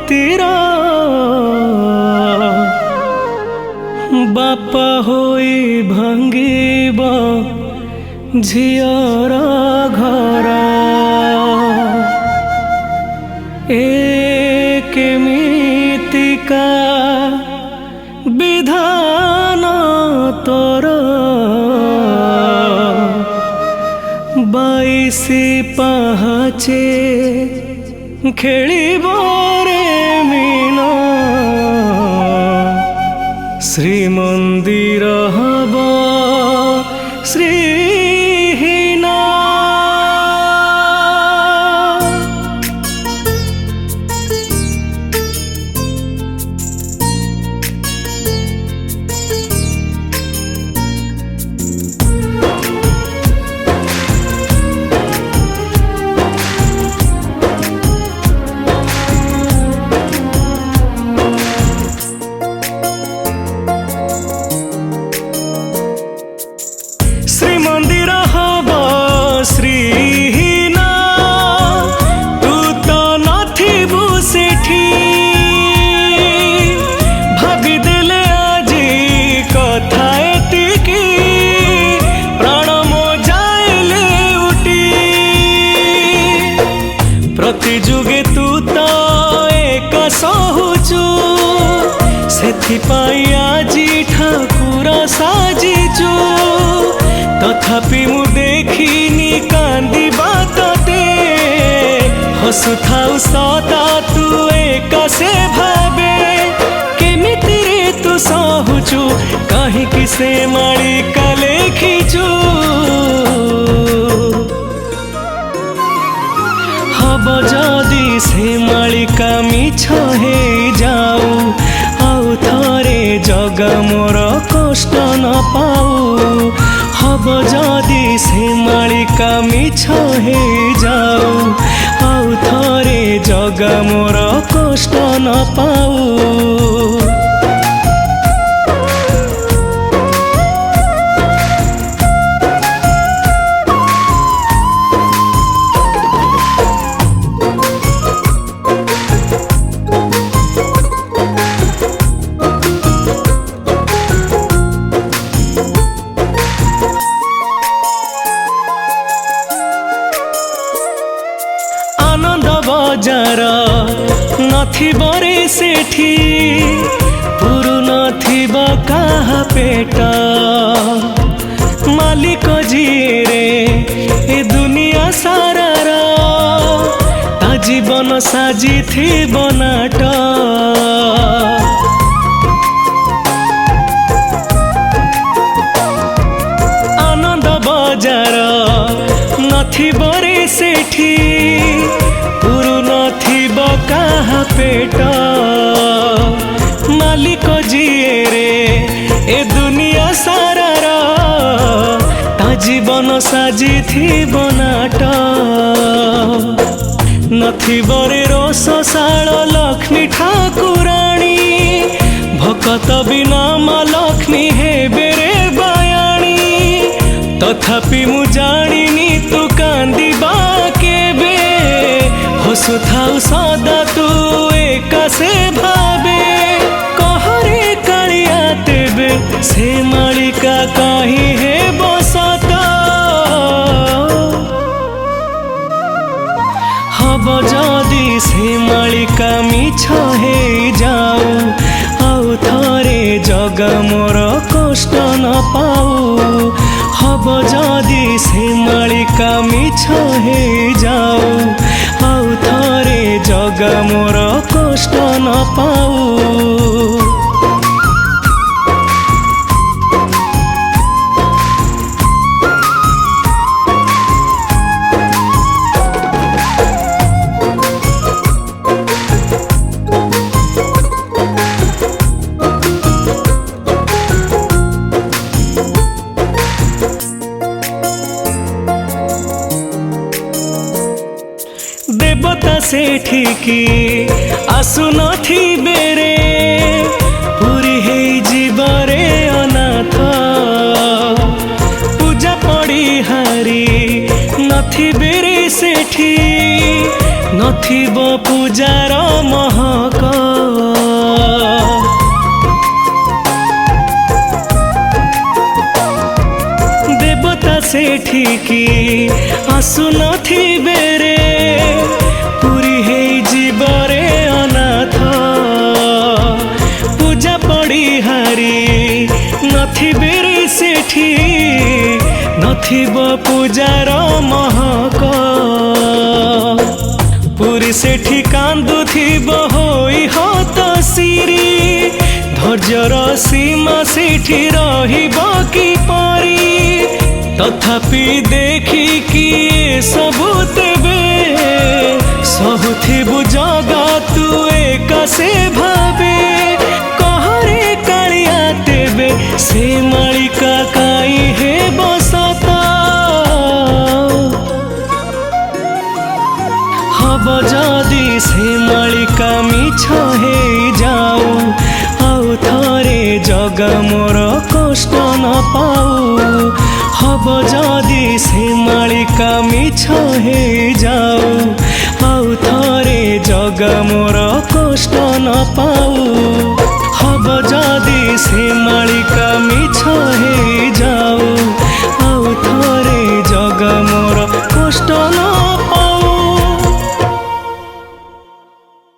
मीतिर बापा होई भांगिब झियर घर ए केमितिका विधान तोर 22 पाहाचे खेलिब रे मीन श्रीमंदिर हब श्रीहीन श्रीमंदिर हब श्रीहीन तू तो नथिबु सेठी भाविदेले आजी कथा एतिकी प्राण मो जाएले उठी प्रति जुगे तू तो एक सहुचु सेथिपाई आजी ठाकुर साजिचु तथापि मु देखिनी कांदिबा तते हसुथाउ सदा तू एक से भावे केमिति रे तू सहुचु काहिंकि से मालिका लेखिचु हब जदि से मालिका मिछ हे जाऊ आउ थरे जगा मोर कष्ट न पाऊ हब जदि से मालिका मिछ हे जाऊ आउ थरे जगा मोर कष्ट न पाऊ बजार नथिब रे सेठी पुरु नथिब काहा पेट मालिक जिए रे ए दुनिया सारार ता जीवन साजिथिब नाट आनंद बजार नथिब रे सेठी नथिब काहा पेट मालिक जिए रे ए दुनिया सारार ता जीवन साजिथिब नाट नथिब रे रोषशाल लक्ष्मी ठाकुराणी भकत बिना मा लक्ष्मी हेबे रे बयाणी तथापि मु जानिनी तू कांदिबा केबे हसुथाउ सदा तू एक से भावे कहरे कालिया तेबे से मालिका कहीं है बसत हब जदि से मालिका मिछ हे जाऊ आउ थरे जगा मोर कष्ट न पाऊ हब जदि से मालिका मिछ हे जाऊ आउ थरे जगा मोर कष्ट न पाऊ देवता सेठिकी आसु नथिबे रे पुरी हे जीवरे अनाथ पूजा पड़ी हारी नथिबे रे सेठी नथिब पूजार महक देवता सेठिकी आसु नथिबे रे पुरी हे जीवरे अनाथ पूजा पड़ी हारी नथिबे रे सेठी नथिब पूजार महक पुरी सेठी कांदुथिब होई हत सिरी धैर्यर सीमा सेठी रहिब किपरि तथापि देखिकी सबु तेबे सहुथिबु जगा तू एका से भावे कहरे कालिया तेबे से मालिका काई हे बसता हब जदि से मालिका मिछ हे जाऊ आउ थरे जगा मोर कष्ट न पाऊ हब जदि से मालिका मिछ हे जाऊ आउ थरे जगा मोर कष्ट न पाऊ हब जदि से मालिका मिछ हे